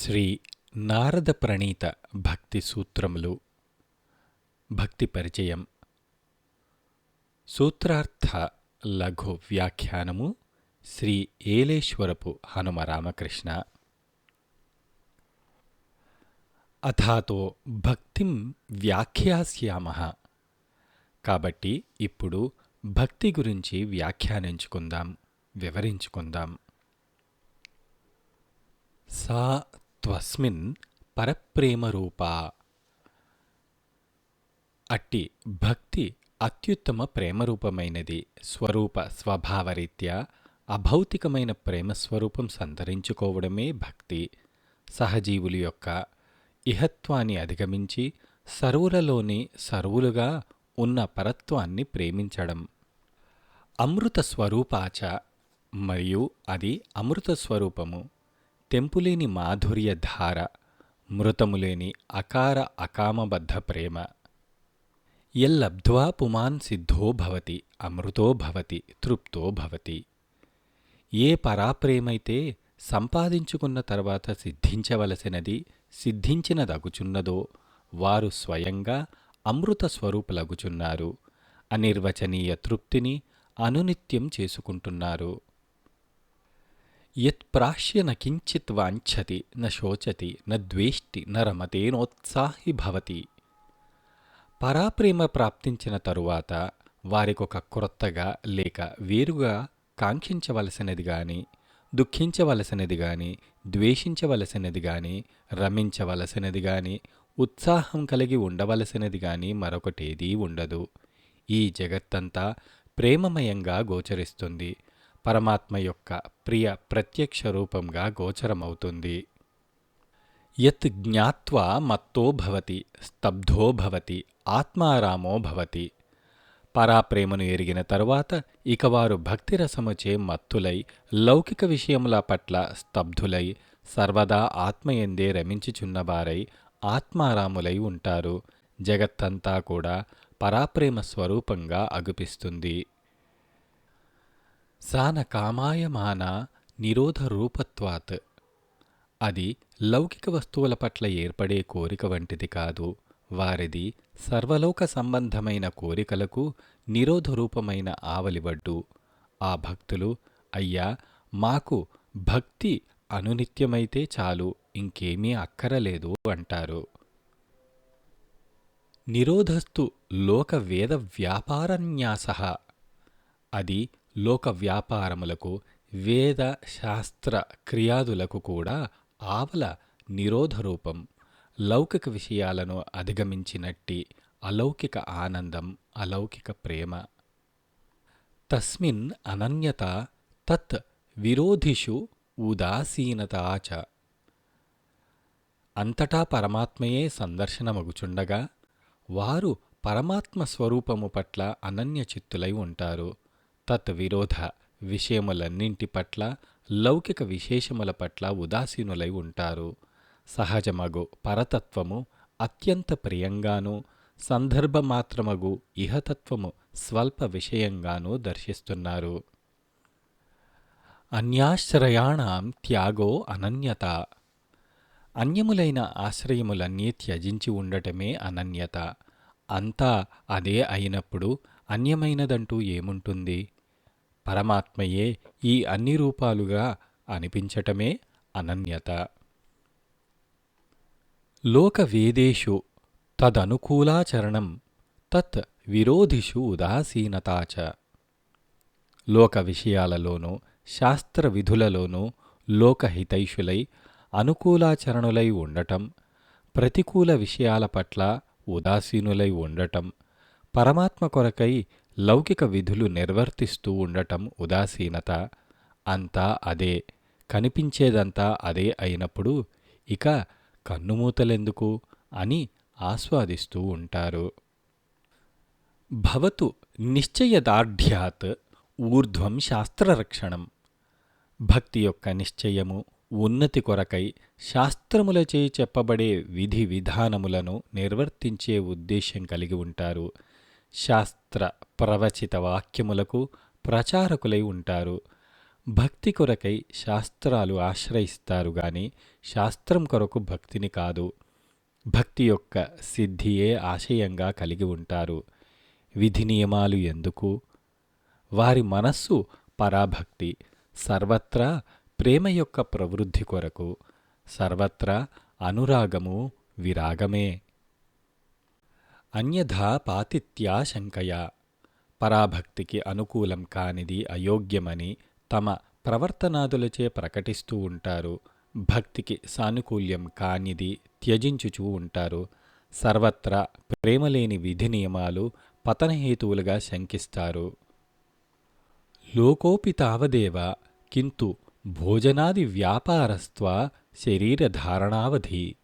శ్రీ నారద ప్రణీత భక్తి సూత్రములు భక్తి పరిచయం సూత్రార్థ లఘు వ్యాఖ్యానము శ్రీ ఏలేశ్వరపు హనుమ రామకృష్ణ. అథాతో భక్తిం వ్యాఖ్యాస్యామః. కాబట్టి ఇప్పుడు భక్తి గురించి వ్యాఖ్యానించుకుందాం, వివరించుకుందాం. సా త్వస్మిన్ పరప్రేమరూపా. అట్టి భక్తి అత్యుత్తమ ప్రేమరూపమైనది. స్వరూప స్వభావరీత్యా అభౌతికమైన ప్రేమస్వరూపం సంతరించుకోవడమే భక్తి. సహజీవుల యొక్క ఇహత్వాన్ని అధిగమించి సర్వులలోని సర్వులుగా ఉన్న పరత్వాన్ని ప్రేమించడం. అమృత స్వరూపాచ, మరియు అది అమృత స్వరూపము. తెంపులేని మాధుర్య ధార, మృతములేని అకార అకామబద్ధ ప్రేమ. యల్లబ్ధ్వా పుమాన్ సిద్ధో భవతి అమృతో భవతి తృప్తో భవతి. ఏ పరాప్రేమైతే సంపాదించుకున్న తర్వాత సిద్ధించవలసినది సిద్ధించినదగుచున్నదో వారు స్వయంగా అమృత స్వరూపులగుచున్నారు. అనిర్వచనీయ తృప్తిని అనునిత్యం చేసుకుంటున్నారు. యత్ప్రాశ్య న కించిత్ వాంఛతి న శోచతి న ద్వేష్టి న రమతేనోత్సాహి భవతి. పరాప్రేమ ప్రాప్తించిన తరువాత వారికొక క్రొత్తగా లేక వేరుగా కాంక్షించవలసినది గాని, దుఃఖించవలసినది గాని, ద్వేషించవలసినది గాని, రమించవలసినది గాని, ఉత్సాహం కలిగి ఉండవలసినది గాని మరొకటేదీ ఉండదు. ఈ జగత్తంతా ప్రేమమయంగా గోచరిస్తుంది. పరమాత్మ యొక్క ప్రియ ప్రత్యక్ష రూపంగా గోచరమవుతుంది. యత్ జ్ఞాత్వా మత్తో భవతి స్తబ్ధో భవతి ఆత్మారామో భవతి. పరాప్రేమను ఎరిగిన తరువాత ఇక వారు భక్తిరసముచే మత్తులై లౌకిక విషయముల పట్ల స్తబ్ధులై సర్వదా ఆత్మయందే రమించుచున్నవారై ఆత్మారాములై ఉంటారు. జగత్తంతా కూడా పరాప్రేమ స్వరూపంగా అగుపిస్తుంది. సాన కామాయమాన నిరోధ రూపత్వాత్. అది లౌకిక వస్తువుల పట్ల ఏర్పడే కోరిక వంటిది కాదు. వారిది సర్వలోక సంబంధమైన కోరికలకు నిరోధ రూపమైన ఆవలివడ్డు. ఆ భక్తులు, అయ్యా మాకు భక్తి అనునిత్యమైతే చాలు, ఇంకేమీ అక్కరలేదు అంటారు. నిరోధస్తు లోక వేద వ్యాపారన్యాసః. అది లోక వ్యాపారములకు వేద శాస్త్ర క్రియాదులకు కూడా ఆవల నిరోధరూపం. లౌకిక విషయాలను అధిగమించినట్టి అలౌకిక ఆనందం, అలౌకిక ప్రేమ. తస్మిన్ అనన్యత తత్ విరోధిషు ఉదాసీనతాచ. అంతటా పరమాత్మయే సందర్శనమగుచుండగా వారు పరమాత్మ స్వరూపము పట్ల అనన్యచిత్తులై ఉంటారు. తత్ విరోధ విషయములన్నింటి పట్ల, లౌకిక విశేషముల పట్ల ఉదాసీనులై ఉంటారు. సహజమగు పరతత్వము అత్యంత ప్రియంగానూ, సందర్భమాత్రమగు ఇహతత్వము స్వల్ప విషయంగానూ దర్శిస్తున్నారు. అన్యాశ్రయాణం త్యాగో అనన్యత. అన్యములైన ఆశ్రయములన్నీ త్యజించి ఉండటమే అనన్యత. అంతా అదే అయినప్పుడు అన్యమైనదంటూ ఏముంటుంది? పరమాత్మయే ఈ అన్ని రూపాలుగా అనిపించటమే అనన్యత. లోకవేదేషు తదనుకూలాచరణం తత్ విరోధిషు ఉదాసీనతాచ. లోక విషయాలలోనూ శాస్త్ర విధులలోనూ లోకహితైషులై అనుకూలాచరణులై ఉండటం, ప్రతికూల విషయాల పట్ల ఉదాసీనులై ఉండటం, పరమాత్మ కొరకై లౌకిక విధులు నిర్వర్తిస్తూ ఉండటం ఉదాసీనత. అంతా అదే, కనిపించేదంతా అదే అయినప్పుడు ఇక కన్నుమూతలెందుకు అని ఆస్వాదిస్తూ ఉంటారు. భవతు నిశ్చయదార్ఢ్యాత్ ఊర్ధ్వం శాస్త్రరక్షణం. భక్తి యొక్క నిశ్చయము, ఉన్నతి కొరకై శాస్త్రములచే చెప్పబడే విధి విధానములను నిర్వర్తించే ఉద్దేశ్యం కలిగి ఉంటారు. శాస్త్ర ప్రవచిత వాక్యములకు ప్రచారకులై ఉంటారు. భక్తి కొరకై శాస్త్రాలు ఆశ్రయిస్తారు గాని శాస్త్రం కొరకు భక్తిని కాదు. భక్తి యొక్క సిద్ధియే ఆశయంగా కలిగి ఉంటారు. విధి నియమాలు ఎందుకు? వారి మనస్సు పరాభక్తి, సర్వత్రా ప్రేమ యొక్క ప్రవృద్ధి కొరకు, సర్వత్రా అనురాగము విరాగమే. అన్యథా పాతిత్యాశంకయా, పరాభక్తికి అనుకూలం కానిది అయోగ్యమని తమ ప్రవర్తనాదులచే ప్రకటిస్తూ ఉంటారు. భక్తికి సానుకూల్యం కానిది త్యజించుచూ ఉంటారు. సర్వత్రా ప్రేమలేని విధి నియమాలు పతనహేతువులుగా శంకిస్తారు. లోకోపి తావదేవ కింటు భోజనాది వ్యాపారస్త్వా శరీరధారణావధి.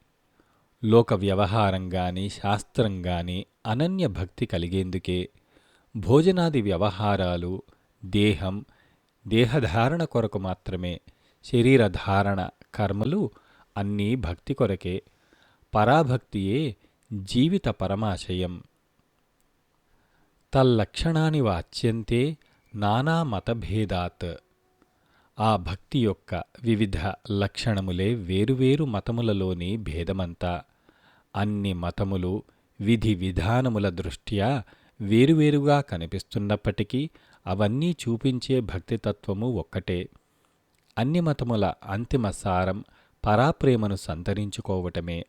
లోక వ్యవహారంగాని శాస్త్రంగాని అనన్య భక్తి కలిగేందుకే. భోజనాది వ్యవహారాలు దేహం, దేహధారణ కొరకు మాత్రమే. శరీరధారణ కర్మలు అన్నీ భక్తి కొరకే. పరాభక్తియే జీవిత పరమాశయం. తల్లక్షణాని వాచ్యంతే నానామతభేదాత్. ఆ భక్తి యొక్క వివిధ లక్షణములే వేరువేరు మతములలోని భేదమంతా. అన్ని మతములు విధి విధానముల దృష్ట్యా వేరువేరుగా కనిపిస్తున్నప్పటికీ అవన్నీ చూపించే భక్తితత్వము ఒక్కటే. అన్ని మతముల అంతిమ సారం పరాప్రేమను సంతరించుకోవటమే.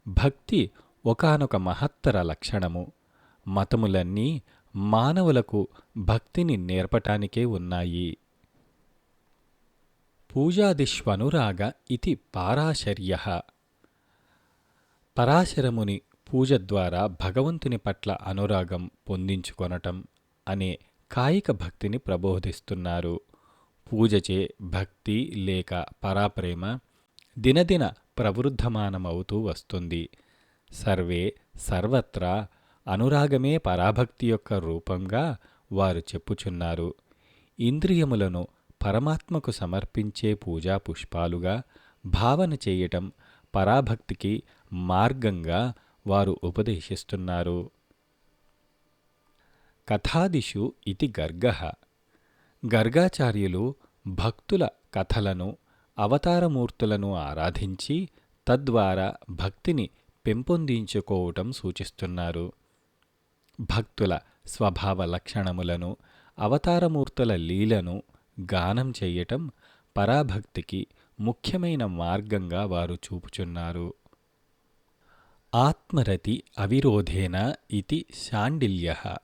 భక్తి ఒకానొక మహత్తర లక్షణము. మతములన్నీ మానవులకు భక్తిని నేర్పటానికే ఉన్నాయి. పూజాదిష్వనురాగ ఇతి పారాశర్యః. పరాశరముని పూజ ద్వారా భగవంతుని పట్ల అనురాగం పొందించుకొనటం అనే కాయిక భక్తిని ప్రబోధిస్తున్నారు. పూజచే భక్తి లేక పరాప్రేమ దినదిన ప్రవృద్ధమానమవుతూ వస్తుంది. సర్వే సర్వత్రా అనురాగమే పరాభక్తి యొక్క రూపంగా వారు చెప్పుచున్నారు. ఇంద్రియములను పరమాత్మకు సమర్పించే పూజా పుష్పాలుగా భావన చేయటం పరాభక్తికి మార్గంగా వారు ఉపదేశిస్తున్నారు. కథాదిషు ఇతి గర్గః. గర్గాచార్యులు భక్తుల కథలను, అవతారమూర్తులను ఆరాధించి తద్వారా భక్తిని పెంపొందించుకోవటం సూచిస్తున్నారు. భక్తుల స్వభావ లక్షణములను, అవతారమూర్తుల లీలను గానం చెయ్యటం పరాభక్తికి ముఖ్యమైన మార్గంగా వారు చూపుచున్నారు. ఆత్మరతి అవిరోధేన ఇతి శాండిల్యః.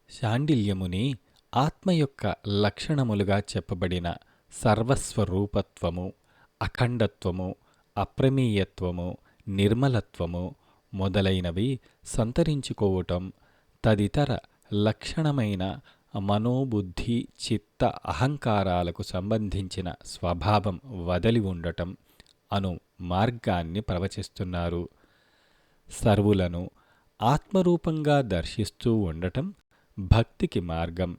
శాండిల్యముని ఆత్మ యొక్క లక్షణములుగా చెప్పబడిన సర్వస్వరూపత్వము, అఖండత్వము, అప్రమేయత్వము, నిర్మలత్వము మొదలైనవి సంతరించుకోవటం, తదితర లక్షణమైన మనోబుద్ధి చిత్త అహంకారాలకు సంబంధించిన స్వభావం వదలి ఉండటం అను మార్గాన్ని ప్రవచిస్తున్నారు. సర్వులను ఆత్మరూపంగా దర్శిస్తూ ఉండటం భక్తికి మార్గం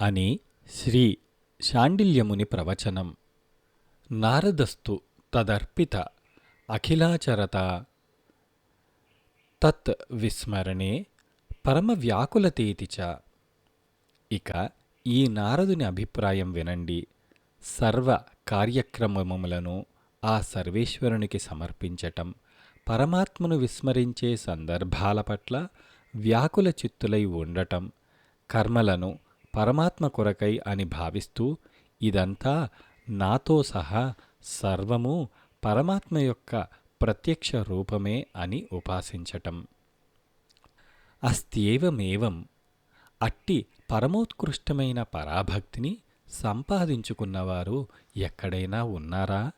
అని శ్రీ శాండిల్యముని ప్రవచనం. నారదస్తు తదర్పిత అఖిలాచరత తత్ విస్మరణే పరమవ్యాకులతేతి చ. ఇక ఈ నారదుని అభిప్రాయం వినండి. సర్వ కార్యక్రమములను ఆ సర్వేశ్వరునికి సమర్పించటం, పరమాత్మను విస్మరించే సందర్భాల పట్ల వ్యాకుల చిత్తులై ఉండటం, కర్మలను పరమాత్మ కొరకై అని భావిస్తూ ఇదంతా నాతో సహా సర్వము పరమాత్మ యొక్క ప్రత్యక్ష రూపమే అని ఉపాసించటం. అస్త్యేవమేవం. అట్టి పరమోత్కృష్టమైన పరాభక్తిని సంపాదించుకున్నవారు ఎక్కడైనా ఉన్నారా?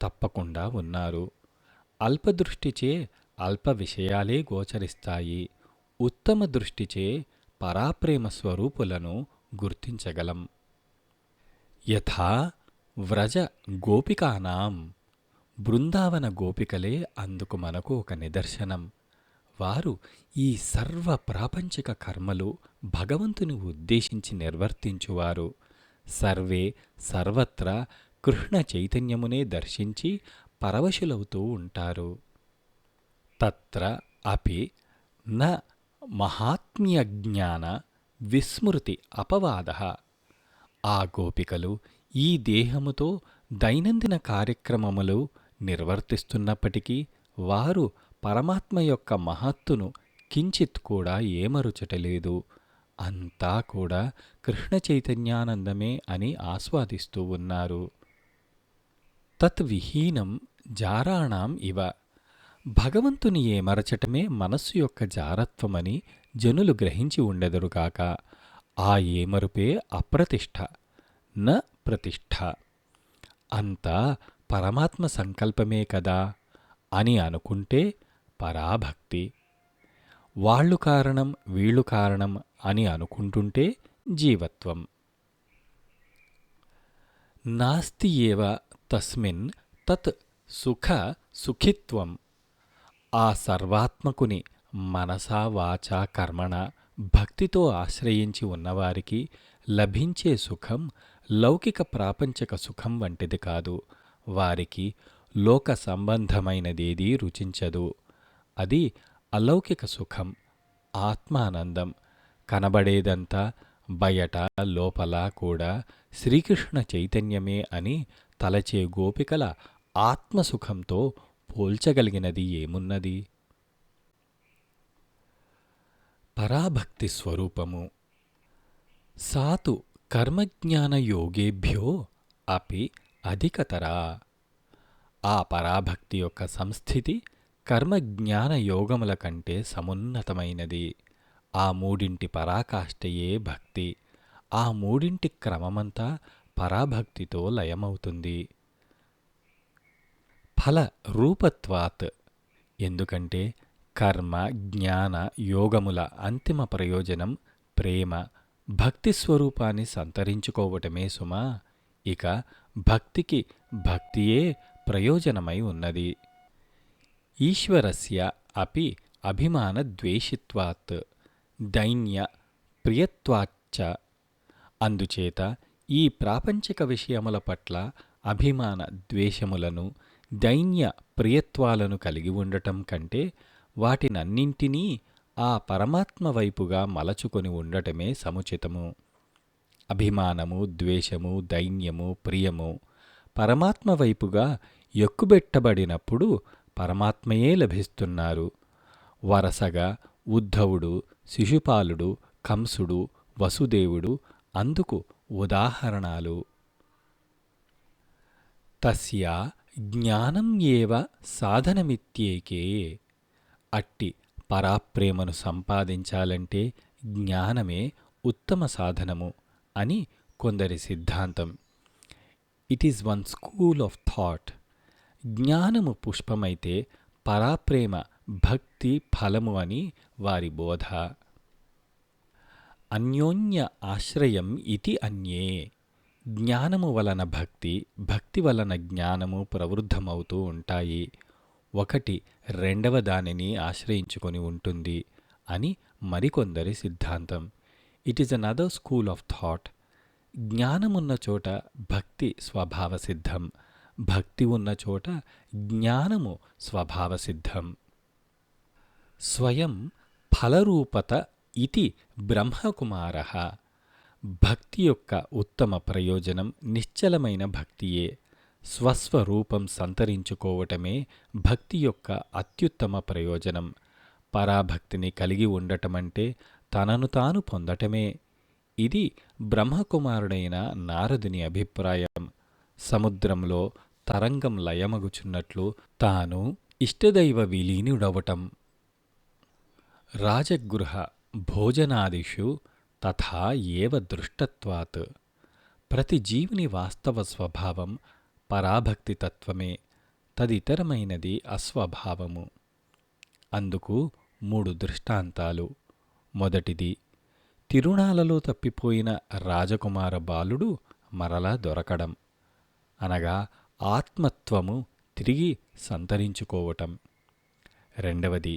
తప్పకుండా ఉన్నారు. అల్పదృష్టిచే అల్ప విషయాలే గోచరిస్తాయి. ఉత్తమ దృష్టిచే పరాప్రేమ స్వరూపులను గుర్తించగలం. యథా వ్రజ గోపికానాం. బృందావన గోపికలే అందుకు మనకు ఒక నిదర్శనం. వారు ఈ సర్వ ప్రాపంచిక కర్మలు భగవంతుని ఉద్దేశించి నిర్వర్తించువారు. సర్వే సర్వత్రా కృష్ణ చైతన్యమునే దర్శించి పరవశులవుతూ ఉంటారు. తత్ర అపి న మహాత్మ్యజ్ఞాన విస్మృతి అపవాదః. ఆ గోపికలు ఈ దేహముతో దైనందిన కార్యక్రమములు నిర్వర్తిస్తున్నప్పటికీ వారు పరమాత్మ యొక్క మహత్తును కించిత్ కూడా ఏమరుచటలేదు. అంతా కూడా కృష్ణ చైతన్యానందమే అని ఆస్వాదిస్తూ ఉన్నారు. తద్విహీనం జారాణం ఇవ. భగవంతుని ఏమరచటమే మనస్సు యొక్క జారత్వమని జనులు గ్రహించి ఉండెదరుగాక. ఆ ఏమరుపే అప్రతిష్ఠ, న ప్రతిష్ఠ. అంతా పరమాత్మ సంకల్పమే కదా అని అనుకుంటే పరాభక్తి. వాళ్ళు కారణం వీళ్ళు కారణం అని అనుకుంటుంటే జీవత్వం. నాస్తి ఏవ తస్మిన్ తత్ సుఖ సుఖిత్వం. ఆ సర్వాత్మకుని మనసా వాచా కర్మణ భక్తితో ఆశ్రయించి ఉన్నవారికి లభించే సుఖం లౌకిక ప్రాపంచక సుఖం వంటిది కాదు. వారికి లోక సంబంధమైనదేదీ రుచించదు. అది అలౌకిక సుఖం, ఆత్మానందం. కనబడేదంతా బయట లోపల కూడా శ్రీకృష్ణ చైతన్యమే అని తలచే గోపికల ఆత్మసుఖంతో పోల్చగలిగినది ఏమున్నది? పరాభక్తి స్వరూపము. సాతు కర్మజ్ఞానయోగేభ్యో అపి అధికతరా. ఆ పరాభక్తి యొక్క సంస్థితి కర్మజ్ఞాన యోగముల కంటే సమున్నతమైనది. ఆ మూడింటి పరాకాష్ఠయే భక్తి. ఆ మూడింటి క్రమమంతా పరాభక్తితో లయమవుతుంది. ఫల రూపత్వాత్. ఎందుకంటే కర్మ జ్ఞాన యోగముల అంతిమ ప్రయోజనం ప్రేమ, భక్తి స్వరూపాన్ని సంతరించుకోవటమే సుమా. ఇక భక్తికి భక్తియే ప్రయోజనమై ఉన్నది. ఈశ్వరస్య అపి అభిమాన ద్వేషిత్వాత్ దైన్య ప్రియత్వాచ్చ. అందుచేత ఈ ప్రాపంచిక విషయముల పట్ల అభిమాన ద్వేషములను, దైన్య ప్రియత్వాలను కలిగి ఉండటం కంటే వాటినన్నింటినీ ఆ పరమాత్మ వైపుగా మలచుకొని ఉండటమే సముచితము. అభిమానము, ద్వేషము, దైన్యము, ప్రియము పరమాత్మ వైపుగా ఎక్కుబెట్టబడినప్పుడు పరమాత్మయే లభిస్తున్నారు. వరసగా ఉద్ధవుడు, శిశుపాలుడు, కంసుడు, వసుదేవుడు అందుకు ఉదాహరణలు. తస్యా జ్ఞానం ఏవ సాధనమిత్యేకే. అట్టి పరాప్రేమను సంపాదించాలంటే జ్ఞానమే ఉత్తమ సాధనము అని కొందరి సిద్ధాంతం. It is one school of thought. జ్ఞానము పుష్పమైతే పరాప్రేమ భక్తి ఫలము అని వారి బోధ. అన్యోన్య ఆశ్రయం ఇతి అన్యే. జ్ఞానము వలన భక్తి, భక్తి వలన జ్ఞానము ప్రవృద్ధమవుతూ ఉంటాయి. ఒకటి రెండవ దానిని ఆశ్రయించుకొని ఉంటుంది అని మరికొందరి సిద్ధాంతం. It is another school of thought. జ్ఞానమున్న చోట భక్తి స్వభావసిద్ధం, భక్తి ఉన్న చోట జ్ఞానము స్వభావసిద్ధం. స్వయం ఫలరూపత ఇతి బ్రహ్మకుమారః. భక్తి యొక్క ఉత్తమ ప్రయోజనం నిశ్చలమైన భక్తియే. స్వస్వరూపం సంతరించుకోవటమే భక్తి యొక్క అత్యుత్తమ ప్రయోజనం. పరాభక్తిని కలిగి ఉండటమంటే తనను తాను పొందటమే. ఇది బ్రహ్మకుమారుడైన నారదుని అభిప్రాయం. సముద్రంలో తరంగం లయమగుచున్నట్లు తాను ఇష్టదైవ విలీనుడవటం. రాజగృహ భోజనాదిషు తథా ఏవ దృష్టత్వాత్. ప్రతి జీవుని వాస్తవ స్వభావం పరాభక్తి తత్వమే, తదితరమైనది అస్వభావము. అందుకు 3 దృష్టాంతాలు. మొదటిది, తిరుణాలలో తప్పిపోయిన రాజకుమార బాలుడు మరలా దొరకడం, అనగా ఆత్మత్వము తిరిగి సంతరించుకోవటం. రెండవది,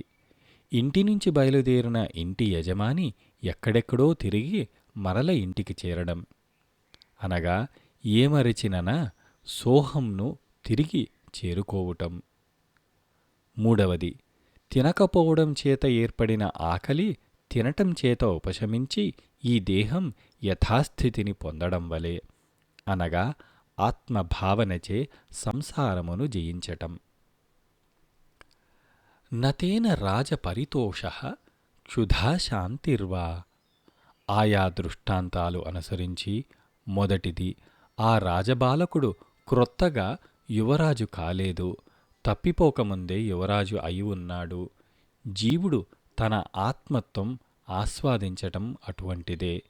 ఇంటి నుంచి బయలుదేరిన ఇంటి యజమాని ఎక్కడెక్కడో తిరిగి మరల ఇంటికి చేరడం, అనగా ఏమరచినన సోహంను తిరిగి చేరుకోవటం. మూడవది, తినకపోవడం చేత ఏర్పడిన ఆకలి తినటం చేత ఉపశమించి ఈ దేహం యథాస్థితిని పొందడం వలె, అనగా ఆత్మభావనచే సంసారమును జయించటం. నతేన రాజపరితోషః క్షుధా శాంతిర్వా. ఆయా దృష్టాంతాలు అనుసరించి, మొదటిది, ఆ రాజబాలకుడు క్రొత్తగా యువరాజు కాలేదు, తప్పిపోకముందే యువరాజు అయి ఉన్నాడు. జీవుడు తన ఆత్మత్వం ఆస్వాదించటం అటువంటిదే.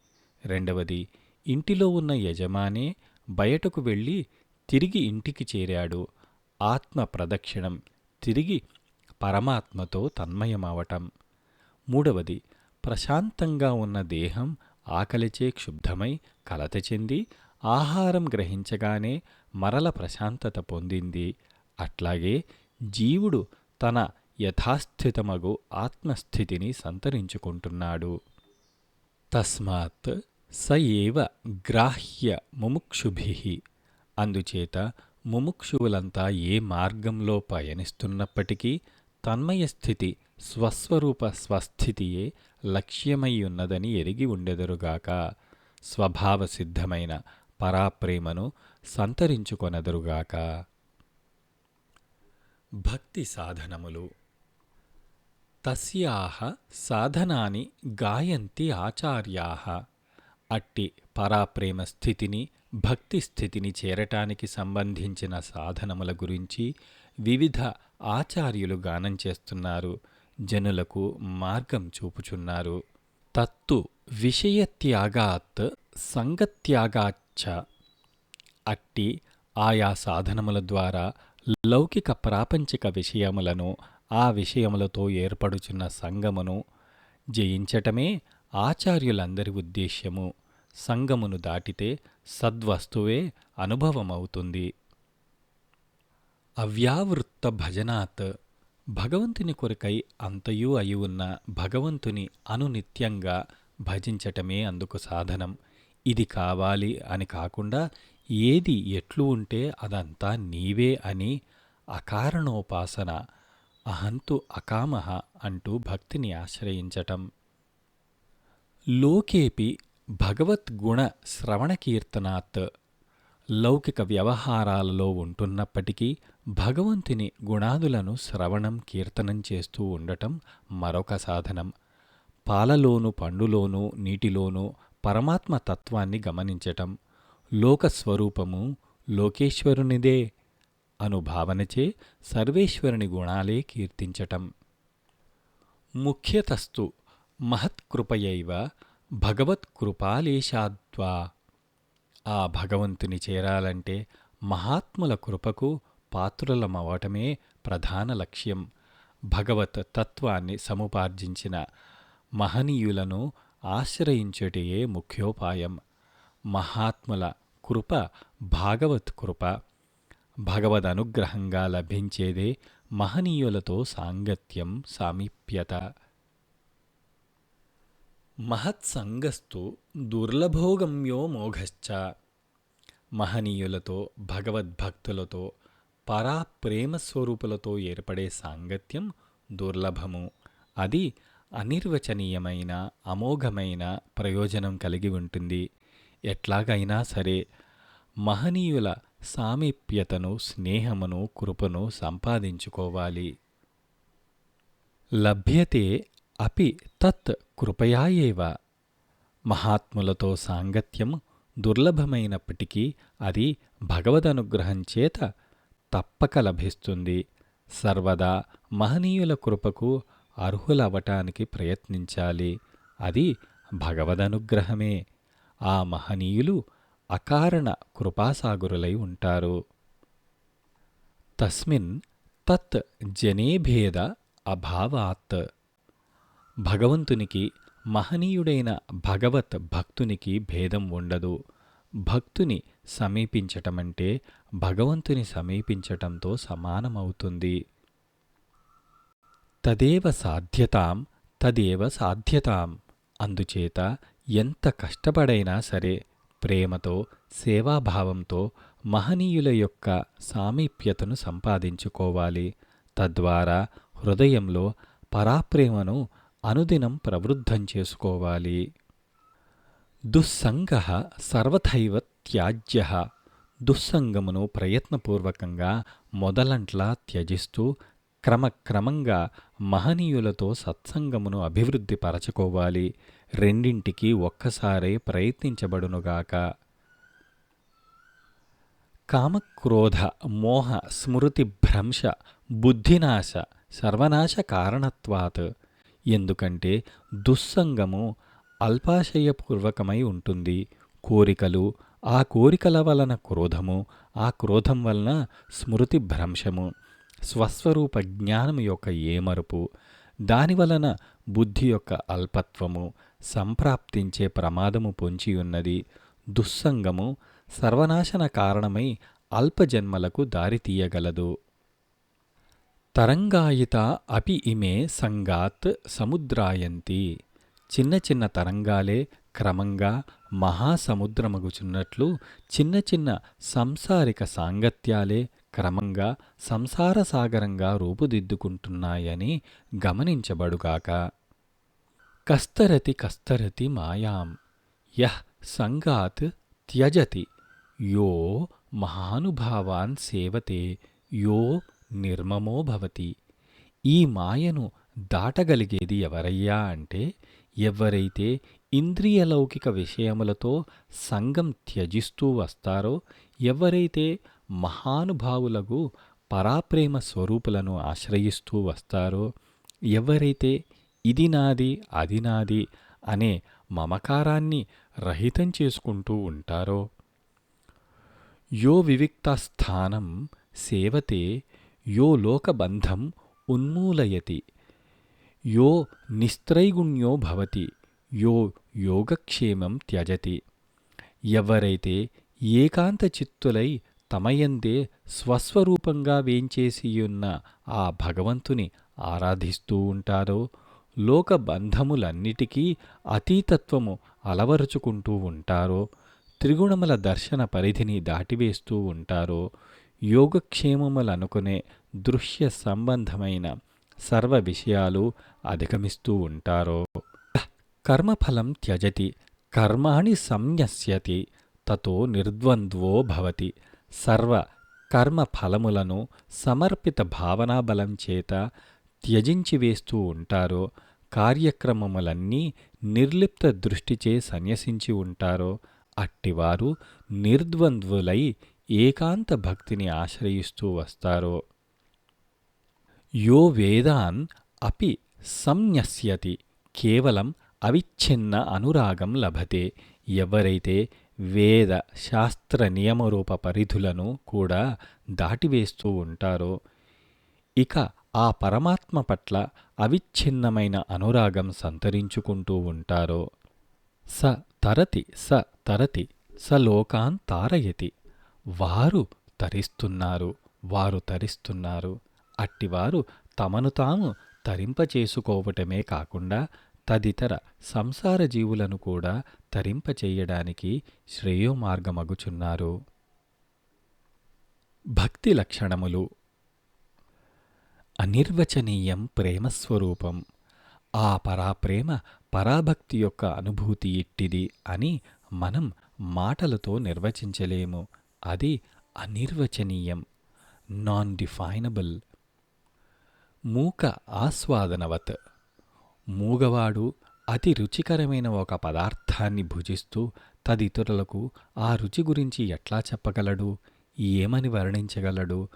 రెండవది, ఇంటిలో ఉన్న యజమానే బయటకు వెళ్ళి తిరిగి ఇంటికి చేరాడు. ఆత్మ ప్రదక్షిణం, తిరిగి పరమాత్మతో తన్మయమవటం. మూడవది, ప్రశాంతంగా ఉన్న దేహం ఆకలిచే క్షుబ్ధమై కలత చెంది ఆహారం గ్రహించగానే మరల ప్రశాంతత పొందింది. అట్లాగే జీవుడు తన యథాస్థితమగు ఆత్మస్థితిని సంతరించుకుంటున్నాడు. తస్మాత్ స ఏవ గ్రాహ్య ముముక్షుభిః. అందుచేత ముముక్షువులంతా ఏ మార్గంలో పయనిస్తున్నప్పటికీ తన్మయస్థితి, స్వస్వరూప స్వస్థితియే లక్ష్యమయ్యున్నదని ఎరిగి ఉండెదరుగాక. స్వభావసిద్ధమైన పరాప్రేమను సంతరించుకొనెదరుగాక. భక్తి సాధనములు. తస్యాః సాధనాని గాయంతి ఆచార్యాః. అట్టి పరాప్రేమ స్థితిని, భక్తి స్థితిని చేరటానికి సంబంధించిన సాధనముల గురించి వివిధ ఆచార్యులు గానం చేస్తున్నారు, జనులకు మార్గం చూపుచున్నారు. తత్తు విషయత్యాగాత్ సంగత్యాగాచ్చ. అట్టి ఆయా సాధనముల ద్వారా లౌకిక ప్రాపంచిక విషయములను, ఆ విషయములతో ఏర్పడుచున్న సంగమును జయించటమే ఆచార్యులందరి ఉద్దేశ్యము. సంగమును దాటితే సద్వస్తువే అనుభవమవుతుంది. అవ్యావృత్త భజనాత్. భగవంతుని కొరకై అంతయూ అయి ఉన్న భగవంతుని అనునిత్యంగా భజించటమే అందుకు సాధనం. ఇది కావాలి అని కాకుండా, ఏది ఎట్లు ఉంటే అదంతా నీవే అని అకారణోపాసన, అహంతు అకామః అంటూ భక్తిని ఆశ్రయించటం. లోకేపి భగవద్గుణ శ్రవణకీర్తనాత్. లౌకిక వ్యవహారాలలో ఉంటున్నప్పటికీ భగవంతుని గుణాదులను శ్రవణం, కీర్తనం చేస్తూ ఉండటం మరొక సాధనం. పాలలోనూ పండులోనూ నీటిలోనూ పరమాత్మ తత్వాన్ని గమనించటం. లోకస్వరూపము లోకేశ్వరునిదే అను భావనచే సర్వేశ్వరుని గుణాలే కీర్తించటం. ముఖ్యతస్తు మహత్కృపయైవ భగవత్కృపాలేశాద్వా. ఆ భగవంతుని చేరాలంటే మహాత్ముల కృపకు పాత్రులమవటమే ప్రధాన లక్ష్యం. భగవత్ తత్వాన్ని సముపార్జించిన మహనీయులను ఆశ్రయించుటయే ముఖ్యోపాయం. మహాత్ముల కృప భాగవత్ కృప. భగవదనుగ్రహంగా లభించేదే మహనీయులతో సాంగత్యం, సామీప్యత. మహత్సంగస్తు దుర్లభోగమ్యో మోఘశ్చ. మహనీయులతో, భగవద్భక్తులతో, పరాప్రేమస్వరూపులతో ఏర్పడే సాంగత్యం దుర్లభము. అది అనిర్వచనీయమైన, అమోఘమైన ప్రయోజనం కలిగి ఉంటుంది. ఎట్లాగైనా సరే మహనీయుల సామీప్యతను, స్నేహమును, కృపను సంపాదించుకోవాలి. లభ్యతే అపి తత్ కృపయా ఏవ. మహాత్ములతో సాంగత్యం దుర్లభమైనప్పటికీ అది భగవదనుగ్రహం చేత తప్పక లభిస్తుంది. సర్వదా మహనీయుల కృపకు అర్హులవటానికి ప్రయత్నించాలి. అది భగవదనుగ్రహమే. ఆ మహనీయులు అకారణ కృపాసాగరులై ఉంటారు. తస్మిన్ తత్ జనేభేద అభావాత్. భగవంతునికి, మహనీయుడైన భగవత్ భక్తునికి భేదం ఉండదు. భక్తుని సమీపించటమంటే భగవంతుని సమీపించటంతో సమానమవుతుంది. తదేవ సాధ్యతాం తదేవ సాధ్యతాం. అందుచేత ఎంత కష్టపడైనా సరే ప్రేమతో, సేవాభావంతో మహనీయుల యొక్క సామీప్యతను సంపాదించుకోవాలి. తద్వారా హృదయంలో పరాప్రేమను అనుదినం ప్రవృద్ధం చేసుకోవాలి. దుస్సంగః సర్వథైవ త్యాజ్యః. దుస్సంగమును ప్రయత్నపూర్వకంగా మొదలంట్లా త్యజిస్తూ క్రమక్రమంగా మహనీయులతో సత్సంగమును అభివృద్ధి పరచుకోవాలి. రెండింటికి ఒక్కసారే ప్రయత్నించబడునుగాక. కామక్రోధ మోహ స్మృతి భ్రంశ బుద్ధినాశ సర్వనాశ కారణత్వాత్. ఎందుకంటే దుస్సంగము అల్పాశయపూర్వకమై ఉంటుంది. కోరికలు, ఆ కోరికల వలన క్రోధము, ఆ క్రోధం వలన స్మృతి భ్రంశము, స్వస్వరూప జ్ఞానం యొక్క ఏమరుపు, దానివలన బుద్ధి యొక్క అల్పత్వము సంప్రాప్తించే ప్రమాదము పొంచియున్నది. దుస్సంగము సర్వనాశన కారణమై అల్పజన్మలకు దారితీయగలదు. తరంగాయిత అపి ఇమే సంగాత్ సముద్రాయంతి. చిన్న చిన్న తరంగాలే క్రమంగా మహాసముద్రమగుచున్నట్లు చిన్న చిన్న సంసారిక సాంగత్యాలే క్రమంగా సంసార సాగరంగా రూపుదిద్దుకుంటున్నాయని గమనించబడుగాక. కస్తరతి కస్తరతి మాయాం యః సంగాత్ త్యజతి యో మహానుభావాన్ సేవతే యో నిర్మమో భవతి. ఈ మాయను దాటగలిగేది ఎవరయ్యా అంటే, ఎవరైతే ఇంద్రియలౌకిక విషయములతో సంగం త్యజిస్తూ వస్తారో, ఎవరైతే మహానుభావులకు పరాప్రేమ స్వరూపులను ఆశ్రయిస్తూ వస్తారో, ఎవరైతే ఇది నాది అది నాది అనే మమకారాన్ని రహితం చేసుకుంటూ ఉంటారో, యో వివిక్తస్థానం సేవతే యో లోకబంధం ఉన్మూలయతి యో నిస్త్రైగుణ్యో భవతి యో యోగక్షేమం త్యజతి. ఎవరైతే ఏకాంత చిత్తులై తమయందే స్వస్వరూపంగా వేంచేసియున్న ఆ భగవంతుని ఆరాధిస్తూ ఉంటారో, లోకబంధములన్నిటికీ అతీతత్వము అలవరుచుకుంటూ ఉంటారో, త్రిగుణముల దర్శన పరిధిని దాటివేస్తూ ఉంటారో, యోగక్షేమములనుకునే దృశ్య సంబంధమైన సర్వ విషయాలు అధిగమిస్తూ ఉంటారో, కర్మఫలం త్యజతి కర్మాణి సంన్యస్యతి తతో నిర్ద్వంద్వో భవతి. సర్వ కర్మఫలములను సమర్పిత భావనాబలం చేత త్యజించి వేస్తూ ఉంటారో, కార్యక్రమములన్నీ నిర్లిప్త దృష్టిచే సన్యసించి ఉంటారో, అట్టివారు నిర్ద్వంద్వులై ఏకాంత భక్తిని ఆశ్రయిస్తూ వస్తారో. యో వేదాన్ అపి సంన్యస్యతి కేవలం అవిచ్ఛిన్న అనురాగం లభతే. ఎవరైతే వేద శాస్త్ర నియమరూప పరిధులను కూడా దాటివేస్తూ ఉంటారో, ఇక ఆ పరమాత్మ పట్ల అవిచ్ఛిన్నమైన అనురాగం సంతరించుకుంటూ ఉంటారో, స తరతి స లోకాన్ తారయతి. వారు తరిస్తున్నారు, వారు తరిస్తున్నారు. అట్టివారు తమను తాము తరింపచేసుకోవటమే కాకుండా తదితర సంసార జీవులను కూడా తరింపచేయడానికి శ్రేయోమార్గమగుచున్నారు. భక్తి లక్షణములు. అనిర్వచనీయం ప్రేమస్వరూపం. ఆ పరాప్రేమ పరాభక్తి యొక్క అనుభూతి ఇట్టిది అని మనం మాటలతో నిర్వచించలేము. అది అనిర్వచనీయం, నాన్ డిఫైనబుల్. మూక ఆస్వాదనవత్. మూగవాడు అతి రుచికరమైన ఒక పదార్థాన్ని భుజిస్తూ తదితరులకు ఆ రుచి గురించి ఎట్లా చెప్పగలడు, ఏమని వర్ణించగలడు?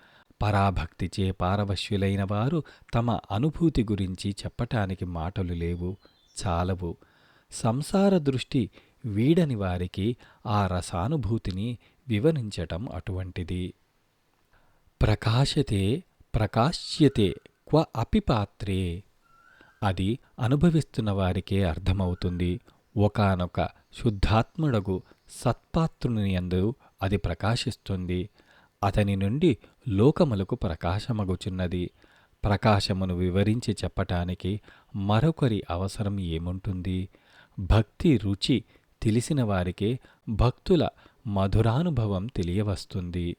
పరాభక్తిచే పారవశ్యులైన వారు తమ అనుభూతి గురించి చెప్పటానికి మాటలు లేవు, చాలవు. సంసార దృష్టి వీడని వారికి ఆ రసానుభూతిని వివరించటం అటువంటిది. ప్రకాశతే ప్రకాశ్యతే క్వ అపి పాత్రే. అది అనుభవిస్తున్న వారికే అర్థమవుతుంది. ఒకానొక శుద్ధాత్ముడగు సత్పాత్రుని యందు అది ప్రకాశిస్తుంది. అతని నుండి లోకములకు ప్రకాశమగుచున్నది. ప్రకాశమును వివరించి చెప్పటానికి మరొకరి అవసరం ఏముంటుంది? భక్తి రుచి తెలిసిన వారికే భక్తుల మధురానుభవం తెలియవస్తుంది.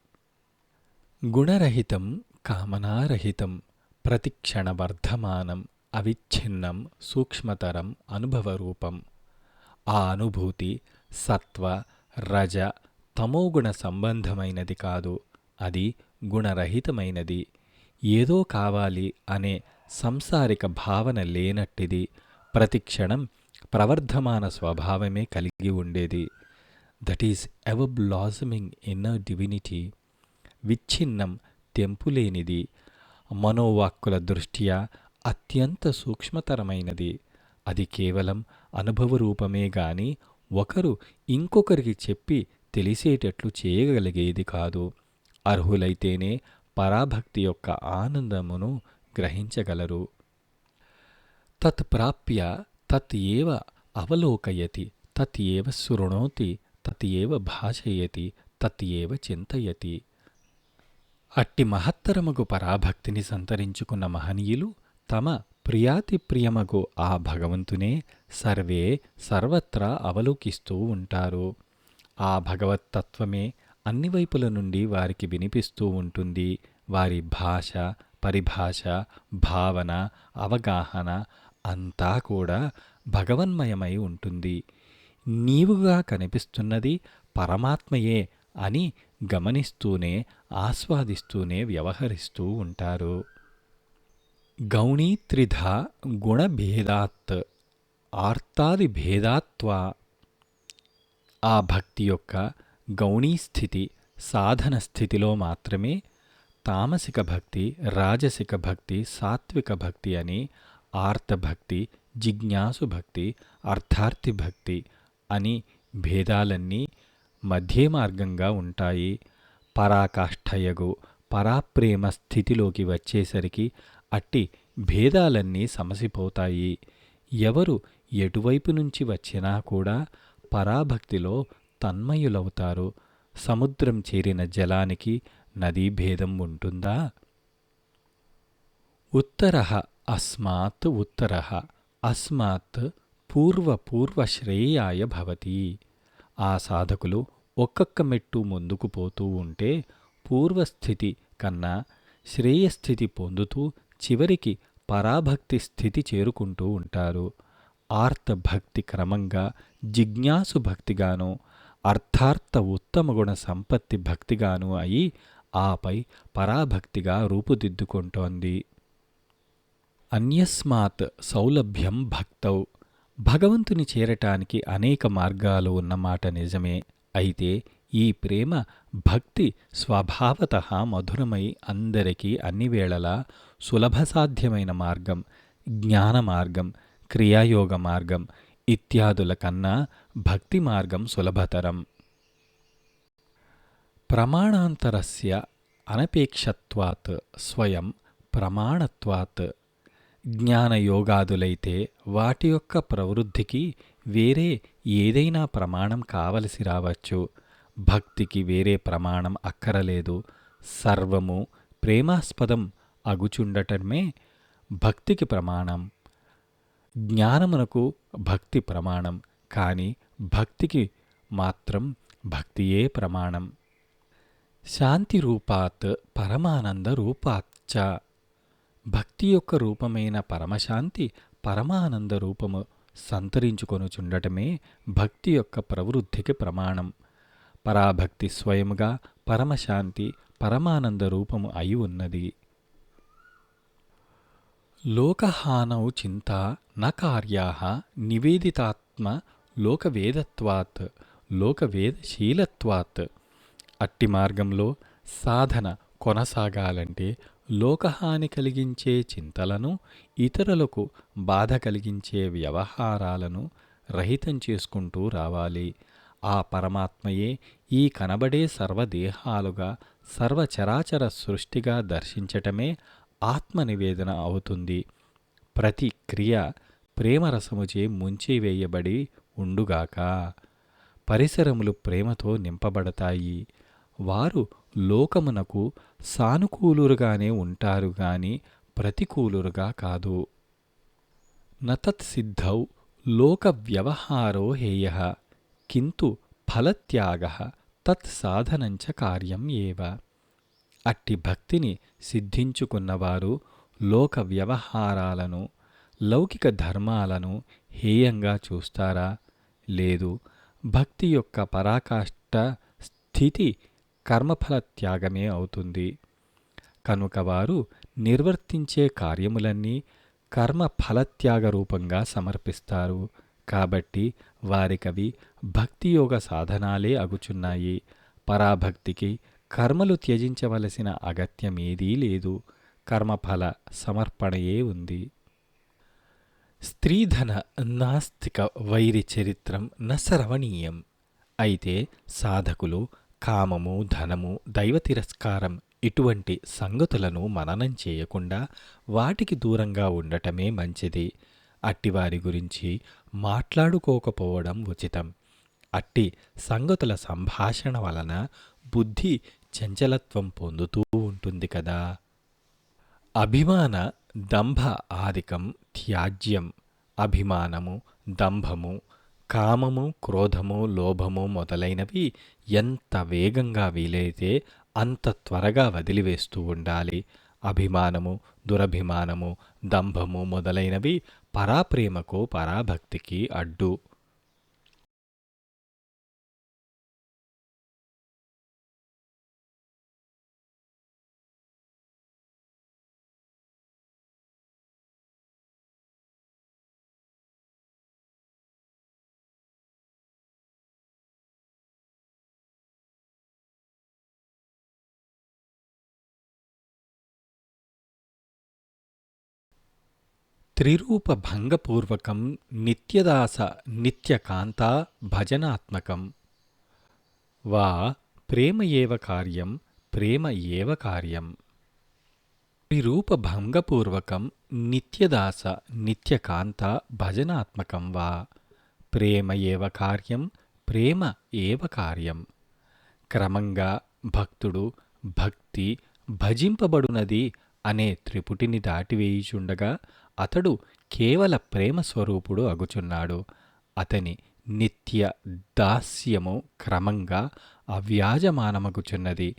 గుణరహితం కామనారహితం ప్రతిక్షణ వర్ధమానం అవిచ్ఛిన్నం సూక్ష్మతరం అనుభవరూపం. ఆ అనుభూతి సత్వ రజ తమోగుణ సంబంధమైనది కాదు, అది గుణరహితమైనది. ఏదో కావాలి అనే సంసారిక భావన లేనట్టిది. ప్రతిక్షణం ప్రవర్ధమాన స్వభావమే కలిగి ఉండేది. That is ever blossoming inner divinity. విచ్ఛిన్నం, తెంపులేనిది, మనోవాక్కుల దృష్ట్యా అత్యంత సూక్ష్మతరమైనది. అది కేవలం అనుభవరూపమే గాని ఒకరు ఇంకొకరికి చెప్పి తెలిసేటట్లు చేయగలిగేది కాదు. అర్హులైతేనే పరాభక్తి యొక్క ఆనందమును గ్రహించగలరు. తత్ ప్రాప్య తత్ ఏవ అవలోకయతి, తత్ ఏవ శృణోతి, తత్ ఏవ భాషయతి, తత్ ఏవ చింతయతి. అట్టి మహత్తరమగు పరాభక్తిని సంతరించుకున్న మహనీయులు తమ ప్రియాతి ప్రియమగు ఆ భగవంతునే సర్వే సర్వత్రా అవలోకిస్తూ ఉంటారు. ఆ భగవత్తత్వమే అన్ని వైపుల నుండి వారికి వినిపిస్తూ ఉంటుంది. వారి భాష, పరిభాష, భావన, అవగాహన అంతా కూడా భగవన్మయమై ఉంటుంది. నీవుగా కనిపిస్తున్నది పరమాత్మయే అని గమనిస్తూనే ఆస్వాదిస్తూనే వ్యవహరిస్తూ ఉంటారు. గౌణీ త్రిధా గుణభేదాత్ ఆర్తాదిభేదాత్వా. ఆ భక్తి యొక్క గౌణీ స్థితి సాధన స్థితిలో మాత్రమే తామసిక భక్తి, రాజసిక భక్తి, సాత్విక భక్తి అని, ఆర్తభక్తి, జిజ్ఞాసు భక్తి, అర్థార్థి భక్తి అని భేదాలన్నీ మధ్యే మార్గంగా ఉంటాయి. పరాకాష్ఠయగు పరాప్రేమ స్థితిలోకి వచ్చేసరికి అట్టి భేదాలన్నీ సమసిపోతాయి. ఎవరు ఎటువైపు నుంచి వచ్చినా కూడా పరాభక్తిలో తన్మయులవుతారు. సముద్రం చేరిన జలానికి నదీ భేదం ఉంటుందా? ఉత్తరః అస్మాత్ ఉత్తరః అస్మాత్ పూర్వపూర్వశ్రేయాయ భవతి. ఆ సాధకులు ఒక్కొక్క మెట్టు ముందుకు పోతూ ఉంటే పూర్వస్థితి కన్నా శ్రేయస్థితి పొందుతూ చివరికి పరాభక్తి స్థితి చేరుకుంటూ ఉంటారు. ఆర్తభక్తి క్రమంగా జిజ్ఞాసు భక్తిగాను, అర్థార్థ ఉత్తమగుణ సంపత్తి భక్తిగాను అయి ఆపై పరాభక్తిగా రూపుదిద్దుకుంటోంది. అన్యస్మాత్ సౌలభ్యం భక్తౌ. భగవంతుని చేరటానికి అనేక మార్గాలు ఉన్నమాట నిజమే. అయితే ఈ ప్రేమ భక్తి స్వభావతః మధురమై అందరికీ అన్ని వేళలా సులభసాధ్యమైన మార్గం. జ్ఞాన మార్గం, క్రియాయోగ మార్గం ఇత్యాదుల కన్నా భక్తి మార్గం సులభతరం. ప్రమాణాంతరస్య అనపేక్షత్వాత్ స్వయం ప్రమాణత్వాత్. జ్ఞానయోగాదులైతే వాటి యొక్క ప్రవృద్ధికి వేరే ఏదైనా ప్రమాణం కావలసి రావచ్చు. భక్తికి వేరే ప్రమాణం అక్కరలేదు. సర్వము ప్రేమాస్పదం అగుచుండటమే భక్తికి ప్రమాణం. జ్ఞానమునకు భక్తి ప్రమాణం, కాని భక్తికి మాత్రం భక్తియే ప్రమాణం. శాంతిరూపాత్ పరమానంద రూపాచ్చ. భక్తి యొక్క రూపమైన పరమశాంతి పరమానంద రూపము సంతరించుకొనుచుండటమే భక్తి యొక్క ప్రవృద్ధికి ప్రమాణం. పరాభక్తి స్వయముగా పరమశాంతి పరమానంద రూపము అయి ఉన్నది. లోకహానౌ చింతా న కార్యాః నివేదితాత్మ లోకవేదత్వాత్ లోకవేదశీలత్వాత్. అట్టి మార్గంలో సాధన కొనసాగాలంటే లోకహాని కలిగించే చింతలను, ఇతరులకు బాధ కలిగించే వ్యవహారాలను రహితం చేసుకుంటూ రావాలి. ఆ పరమాత్మయే ఈ కనబడే సర్వదేహాలుగా సర్వచరాచర సృష్టిగా దర్శించటమే ఆత్మనివేదన అవుతుంది. ప్రతి క్రియ ప్రేమరసముచే ముంచివేయబడి ఉండుగాక. పరిసరములు ప్రేమతో నింపబడతాయి. వారు లోకమునకు సానుకూలురుగానే ఉంటారు గాని ప్రతికూలురుగా కాదు. నతత్సిద్ధౌ లోకవ్యవహారో హేయః కింటు ఫలత్యాగః తత్సాధనంచ కార్యం ఏవ. అట్టి భక్తిని సిద్ధించుకున్నవారు లోక వ్యవహారాలను, లౌకిక ధర్మాలను హేయంగా చూస్తారా? లేదు. భక్తి యొక్క పరాకాష్ఠ స్థితి కర్మఫల త్యాగమే అవుతుంది. కనుక వారు నిర్వర్తించే కార్యములన్నీ కర్మ ఫలత్యాగ రూపంగా సమర్పిస్తారు. కాబట్టి వారికవి భక్తియోగ సాధనాలే అగుచున్నాయి. పరాభక్తికి కర్మలు త్యజించవలసిన అగత్యమేదీ లేదు. కర్మఫల సమర్పణయే ఉంది. స్త్రీధన నాస్తిక వైరి చరిత్రం న శ్రవణీయం. అయితే సాధకులు కామము, ధనము, దైవ తిరస్కారం ఇటువంటి సంగతులను మననం చేయకుండా వాటికి దూరంగా ఉండటమే మంచిది. అట్టివారి గురించి మాట్లాడుకోకపోవడం ఉచితం. అట్టి సంగతుల సంభాషణ వలన బుద్ధి చంచలత్వం పొందుతూ ఉంటుంది కదా. అభిమాన దంభ ఆదికం త్యాజ్యం. అభిమానము, దంభము, కామము, క్రోధము, లోభము మొదలైనవి ఎంత వేగంగా వీలైతే అంత త్వరగా వదిలివేస్తూ ఉండాలి. అభిమానము, దురభిమానము, దంభము మొదలైనవి పరాప్రేమకు పరాభక్తికి అడ్డు. త్రిరూపభంగపూర్వకం నిత్యదాస నిత్యకాంతా భజనాత్మకం వా ప్రేమ ఏవ కార్యం ప్రేమ ఏవ కార్యం. త్రిరూపభంగపూర్వకం నిత్యదాస నిత్యకాంత భజనాత్మకం వా ప్రేమ ఏవ కార్యం ప్రేమ ఏవ కార్యం. క్రమంగా భక్తుడు భక్తి భజింపబడునది అనే త్రిపుటిని దాటివేయుచుండగా అతడు కేవల ప్రేమ స్వరూపుడు అగుచున్నాడు. అతని నిత్య దాస్యము క్రమంగా అవ్యాజమానమగుచున్నది.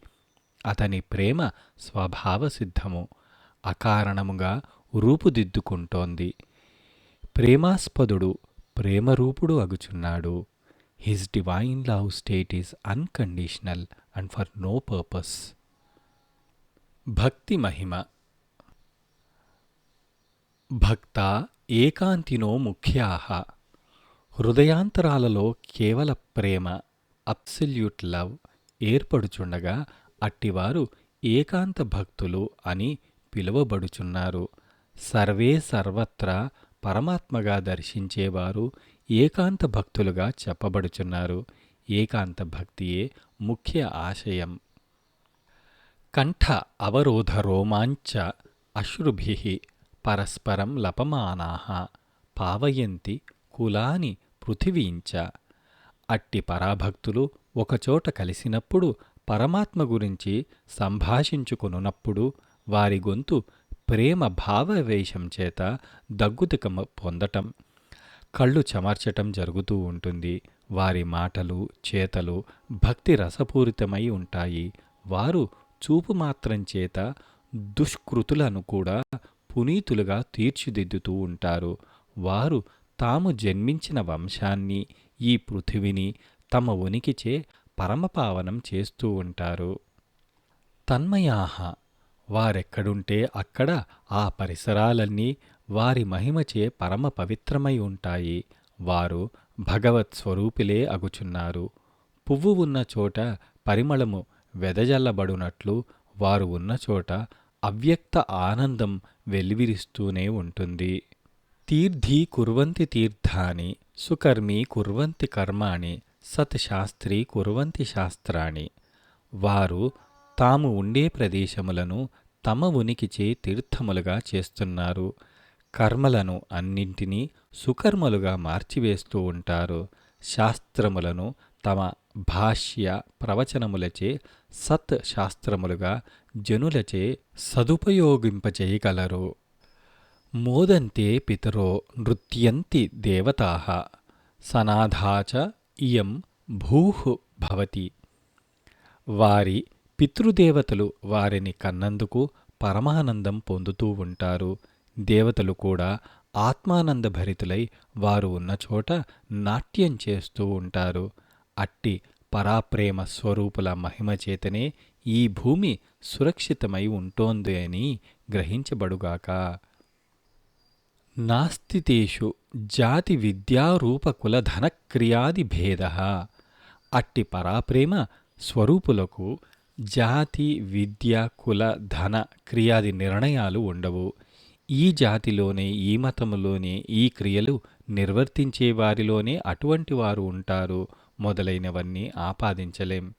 అతని ప్రేమ స్వభావసిద్ధము, అకారణముగా రూపుదిద్దుకుంటోంది. ప్రేమాస్పదుడు ప్రేమరూపుడు అగుచున్నాడు. His divine love state is unconditional and for no purpose. భక్తి మహిమ. భక్తా ఏకాంతినో ముఖ్యాః. హృదయాంతరాలలో కేవల ప్రేమ అబ్సల్యూట్ లవ్ ఏర్పడుచుండగా అట్టివారు ఏకాంత భక్తులు అని పిలువబడుచున్నారు. సర్వే సర్వత్రా పరమాత్మగా దర్శించేవారు ఏకాంత భక్తులుగా చెప్పబడుచున్నారు. ఏకాంత భక్తియే ముఖ్య ఆశయం. కంఠ అవరోధ రోమాంచ అశ్రుభిః పరస్పరం లపమానాః పావయంతి కులాని పృథివీంచ. అట్టి పరాభక్తులు ఒకచోట కలిసినప్పుడు పరమాత్మ గురించి సంభాషించుకొనున్నప్పుడు వారి గొంతు ప్రేమ భావవేశం చేత దగ్గుతిక పొందటం, కళ్ళు చెమర్చటం జరుగుతూ ఉంటుంది. వారి మాటలు చేతలు భక్తి రసపూరితమై ఉంటాయి. వారు చూపు మాత్రం చేత దుష్కృతులను కూడా పునీతులుగా తీర్చిదిద్దుతూ ఉంటారు. వారు తాము జన్మించిన వంశాన్ని, ఈ పృథివిని తమ ఉనికిచే పరమపావనం చేస్తూ ఉంటారు. తన్మయాః. వారెక్కడుంటే అక్కడ ఆ పరిసరాలన్నీ వారి మహిమచే పరమ పవిత్రమై ఉంటాయి. వారు భగవత్ స్వరూపులే అగుచున్నారు. పువ్వు ఉన్న చోట పరిమళము వెదజల్లబడునట్లు వారు ఉన్నచోట అవ్యక్త ఆనందం వెల్లివిరుస్తూనే ఉంటుంది. తీర్థీ కుర్వంతి తీర్థాని సుకర్మీ కుర్వంతి కర్మాణి సత్ శాస్త్రీ కుర్వంతి శాస్త్రాణి. వారు తాము ఉండే ప్రదేశములను తమ ఉనికిచే తీర్థములుగా చేస్తున్నారు. కర్మలను అన్నింటినీ సుకర్మలుగా మార్చివేస్తూ ఉంటారు. శాస్త్రములను తమ భాష్య ప్రవచనములచే సత్ శాస్త్రములుగా జనులచే సదుపయోగింపచేయగలరు. మోదంతే పితరో నృత్యంతి దేవతాః సనాథా చ ఇయం భూః భవతి. వారి పితృదేవతలు వారిని కన్నందుకు పరమానందం పొందుతూ ఉంటారు. దేవతలు కూడా ఆత్మానందభరితులై వారు ఉన్న చోట నాట్యం చేస్తూ ఉంటారు. అట్టి పరాప్రేమ స్వరూపుల మహిమచేతనే ఈ భూమి సురక్షితమై ఉంటోంది అని గ్రహించబడుగాక. నాస్తి తేషు జాతి విద్యారూపకులధనక్రియాదిభేదః. అట్టి పరాప్రేమ స్వరూపులకు జాతి విద్య కుల ధన క్రియాది నిర్ణయాలు ఉండవు. ఈ జాతిలోనే ఈ మతములోనే ఈ క్రియలు నిర్వర్తించే వారిలోనే అటువంటి వారు ఉంటారు మొదలైనవన్నీ ఆపాదించలేం.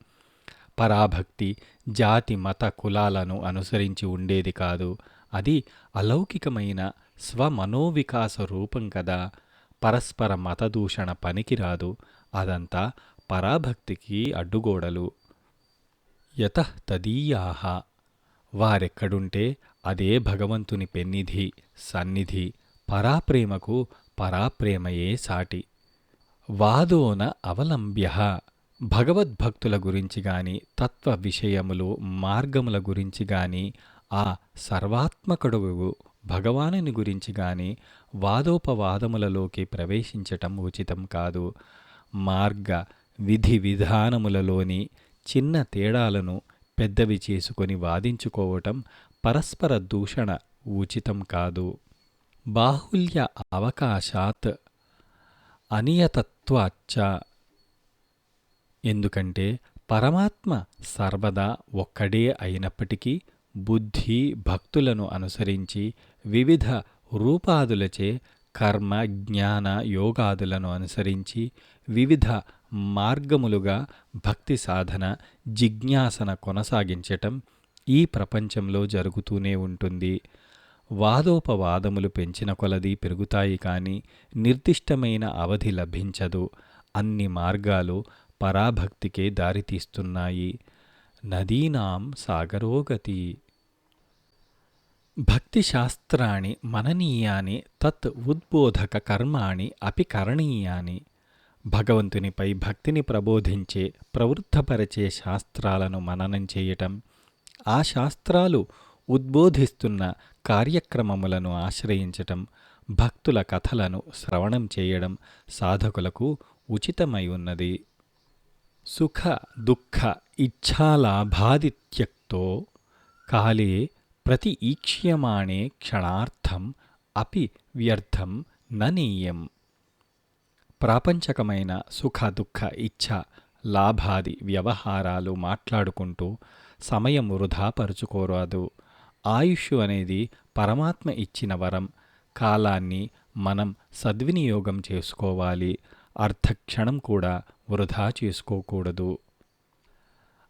పరాభక్తి జాతి మత కులాలను అనుసరించి ఉండేది కాదు. అది అలౌకికమైన స్వమనోవికాస రూపం కదా. పరస్పర మతదూషణ పనికిరాదు. అదంతా పరాభక్తికి అడ్డుగోడలు. యతః తదీయాః. వారెక్కడుంటే అదే భగవంతుని పెన్నిధి సన్నిధి. పరాప్రేమకు పరాప్రేమయే సాటి. వాదోన అవలంబ్యః. భగవద్భక్తుల గురించి గాని తత్వ విషయములు మార్గముల గురించి గాని ఆ సర్వాత్మకుడు భగవానుని గురించి గాని వాదోపవాదములలోకి ప్రవేశించటం ఉచితం కాదు. మార్గ విధి విధానములలోని చిన్న తేడాలను పెద్దవి చేసుకొని వాదించుకోవటం పరస్పర దూషణ ఉచితం కాదు. బాహుల్య అవకాశాత్ అనియతత్వాచ్చ. ఎందుకంటే పరమాత్మ సర్వదా ఒక్కడే అయినప్పటికీ బుద్ధి భక్తులను అనుసరించి వివిధ రూపాదులచే కర్మ జ్ఞాన యోగాదులను అనుసరించి వివిధ మార్గములుగా భక్తి సాధన జిజ్ఞాసన కొనసాగించటం ఈ ప్రపంచంలో జరుగుతూనే ఉంటుంది. వాదోపవాదములు పెంచిన కొలది పెరుగుతాయి కానీ నిర్దిష్టమైన అవధి లభించదు. అన్ని మార్గాలు పరాభక్తికే దారితీస్తున్నాయి. నదీనాం సాగరోగతి. భక్తిశాస్త్రాణి మననీయాని తత్ ఉద్బోధక కర్మాణి అపి కరణీయాని. భగవంతునిపై భక్తిని ప్రబోధించే ప్రవృద్ధపరచే శాస్త్రాలను మననం చేయటం, ఆ శాస్త్రాలు ఉద్బోధిస్తున్న కార్యక్రమములను ఆశ్రయించటం, భక్తుల కథలను శ్రవణం చేయడం సాధకులకు ఉచితమై ఉన్నది. సుఖ దుఃఖ ఇచ్ఛాలాభాదిత్యక్తో కాలే ప్రతి ఈక్ష్యమాణే క్షణార్థం అపి వ్యర్థం ననీయం. ప్రాపంచకమైన సుఖ దుఃఖ ఇచ్ఛ లాభాది వ్యవహారాలు మాట్లాడుకుంటూ సమయం వృధా పరుచుకోరాదు. ఆయుష్ అనేది పరమాత్మ ఇచ్చిన వరం. కాలాన్ని మనం సద్వినియోగం చేసుకోవాలి. అర్ధక్షణం కూడా వృధా చేసుకోకూడదు.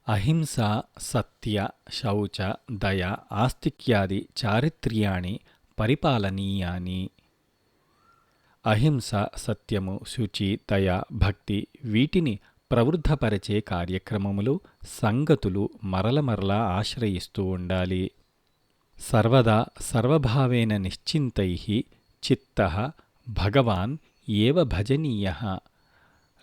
అహింస సత్య శౌచ దయ ఆస్తిక్యాది చారిత్ర్యాణి పరిపాలనీయాని. అహింస సత్యము శుచి దయ భక్తి వీటిని ప్రవృద్ధపరచే కార్యక్రమములు సంగతులు మరలమరలా ఆశ్రయిస్తూ ఉండాలి. సర్వదా సర్వభావేన నిశ్చింతైః చిత్తః భగవాన్ ఏవ భజనీయః.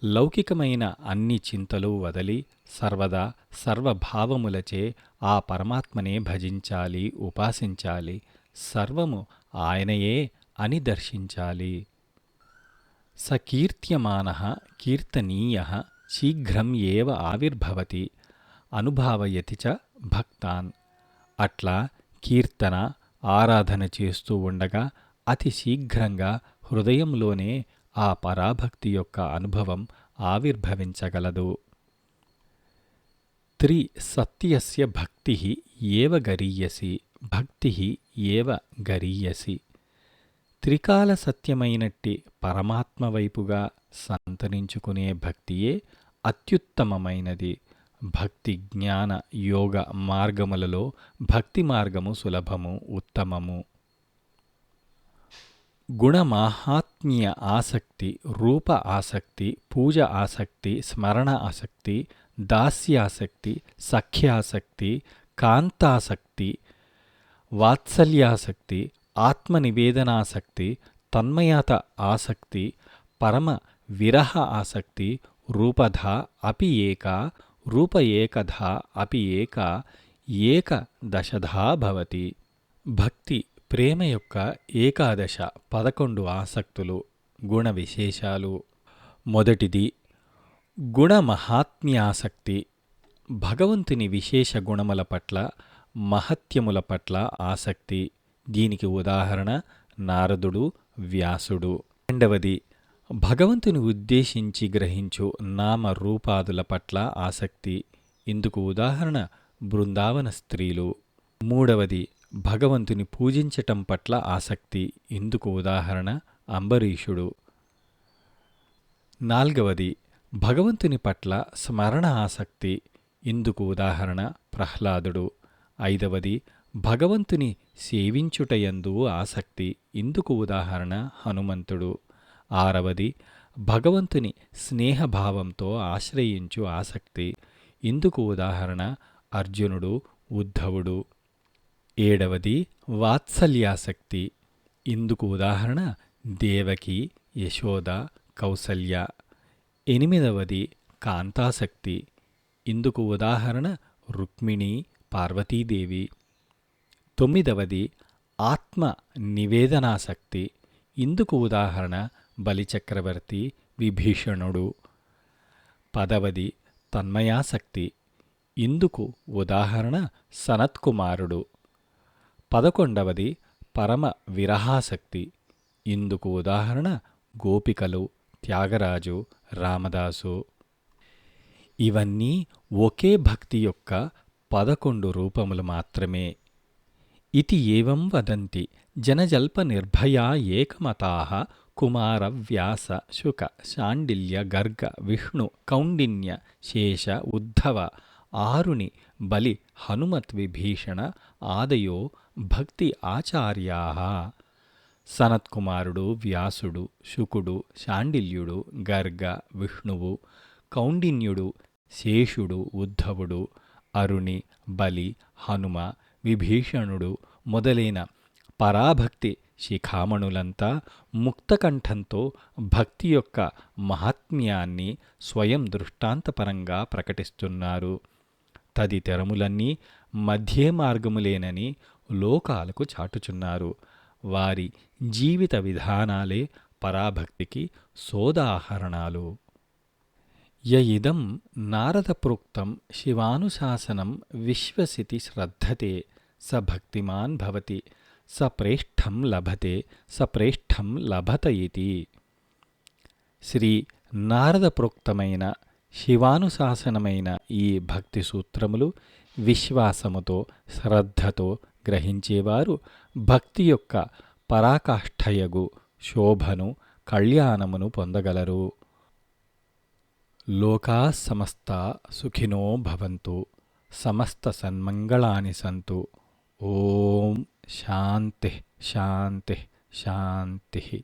లౌకికమైన అన్ని చింతలు వదలి సర్వదా సర్వభావములచే ఆ పరమాత్మనే భజించాలి, ఉపాసించాలి. సర్వము ఆయనయే అని దర్శించాలి. సకీర్త్యమానః కీర్తనీయః శీఘ్రం ఏవ ఆవిర్భవతి అనుభావయతి చ భక్తాన్. అట్లా కీర్తన ఆరాధన చేస్తూ ఉండగా అతి శీఘ్రంగా హృదయంలోనే ఆ పరాభక్తి యొక్క అనుభవం ఆవిర్భవించగలదు. త్రి సత్యస్య భక్తిః ఏవ గరీయసి భక్తిః ఏవ గరీయసి. త్రికాల సత్యమైనట్టి పరమాత్మ వైపుగా సంతరించుకునే భక్తియే అత్యుత్తమమైనది. భక్తి జ్ఞాన యోగ మార్గములలో భక్తి మార్గము సులభము ఉత్తమము. గుణమాహాత్మ్య ఆసక్తి, రూప ఆసక్తి, పూజ ఆసక్తి, స్మరణ ఆసక్తి, దాస్యాసక్తి, సఖ్యాసక్తి, కాంతాసక్తి, వాత్సల్యాసక్తి, ఆత్మనివేదనాసక్తి, తన్మయత ఆసక్తి, పరమ విరహ ఆసక్తి, రూపధా అపి ఏకా రూప ఏకధా అపి ఏకా ఏకదశధా భవతి. భక్తి ప్రేమ యొక్క ఏకాదశ 11 ఆసక్తులు, గుణ విశేషాలు. మొదటిది గుణమహాత్మ్యాసక్తి. భగవంతుని విశేష గుణముల పట్ల, మహత్యముల పట్ల ఆసక్తి. దీనికి ఉదాహరణ నారదుడు, వ్యాసుడు. రెండవది భగవంతుని ఉద్దేశించి గ్రహించు నామరూపాదుల పట్ల ఆసక్తి. ఇందుకు ఉదాహరణ బృందావన స్త్రీలు. మూడవది భగవంతుని పూజించటం పట్ల ఆసక్తి. ఇందుకు ఉదాహరణ అంబరీషుడు. నాల్గవది భగవంతుని పట్ల స్మరణ ఆసక్తి. ఇందుకు ఉదాహరణ ప్రహ్లాదుడు. ఐదవది భగవంతుని సేవించుటయందు ఆసక్తి. ఇందుకు ఉదాహరణ హనుమంతుడు. ఆరవది భగవంతుని స్నేహభావంతో ఆశ్రయించు ఆసక్తి. ఇందుకు ఉదాహరణ అర్జునుడు, ఉద్ధవుడు. ఏడవది వాత్సల్యాసక్తి. ఇందుకు ఉదాహరణ దేవకి, యశోద, కౌసల్య. ఎనిమిదవది కాంతాసక్తి. ఇందుకు ఉదాహరణ రుక్మిణి, పార్వతీదేవి. తొమ్మిదవది ఆత్మ నివేదనాసక్తి. ఇందుకు ఉదాహరణ బలిచక్రవర్తి, విభీషణుడు. పదవది తన్మయాసక్తి. ఇందుకు ఉదాహరణ సనత్కుమారుడు. 11వది పరమ విరహాసక్తి. ఇందుకు ఉదాహరణ గోపికలు, త్యాగరాజు, రామదాసు. ఇవన్నీ ఒకే భక్తి యొక్క 11 రూపములు మాత్రమే. ఇతి ఏవం వదంతి జనజల్ప నిర్భయా ఏకమతాః కుమార వ్యాస శుక శాండిల్య గర్గ విష్ణు కౌండిన్య శేష ఉద్ధవ ఆరుని బలి హనుమత్ విభీషణ ఆదయో భక్తి ఆచార్యాః. సనత్కుమారుడు, వ్యాసుడు, శుకుడు, శాండిల్యుడు, గర్గ, విష్ణువు, కౌండిన్యుడు, శేషుడు, ఉద్ధవుడు, అరుణి, బలి, హనుమ, విభీషణుడు మొదలైన పరాభక్తి శిఖామణులంతా ముక్తకంఠంతో భక్తి యొక్క మహాత్మ్యాన్ని స్వయం దృష్టాంతపరంగా ప్రకటిస్తున్నారు. తదితరములన్నీ మధ్యే మార్గములేనని లోకాలకు చాటుచున్నారు. వారి జీవిత విధానాలే పరాభక్తికి సోదాహరణాలు. య ఇదం నారదప్రోక్తం శివానుశాసనం విశ్వసితి శ్రద్ధతే స భక్తిమాన్ భవతి స ప్రేష్ఠం లభతే స ప్రేష్ఠం లభత ఇతి. శ్రీ నారద ప్రోక్తమైన శివానుశాసనమైన ఈ భక్తి సూత్రములు విశ్వాసముతో, శ్రద్ధతో గ్రహించేవారు భక్తి యొక్క పరాకాష్ఠయగు శోభను, కళ్యాణమును పొందగలరు. లోకా సమస్తా సుఖినో భవంతు, సమస్త సన్మంగళాని సంతు. ఓం శాంతి శాంతి శాంతి.